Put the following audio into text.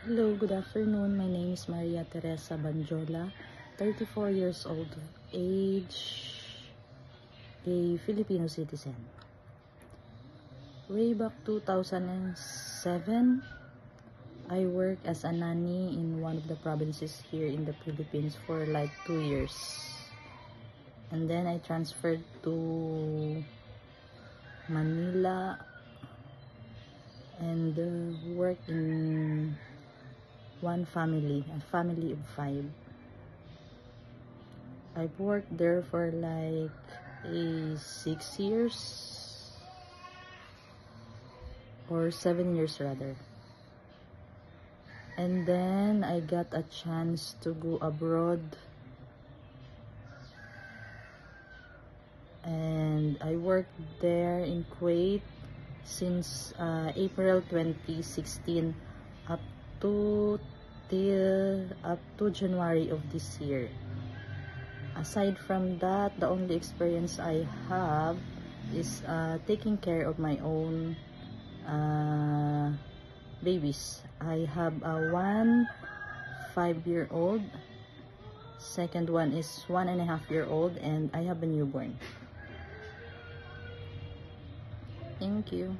Hello, good afternoon. My name is Maria Teresa Banjola, 34 years old of age, a Filipino citizen. Way back 2007, I worked as a nanny in one of the provinces here in the Philippines for like 2 years. And then I transferred to Manila and worked in one family, a family of 5. I've worked there for like 6 years or 7 years rather. And then I got a chance to go abroad, and I worked there in Kuwait since April 2016 up to January of this year. Aside from that, the only experience I have is taking care of my own babies. I have one 5-year-old, second one is 1.5-year-old, and I have a newborn. Thank you.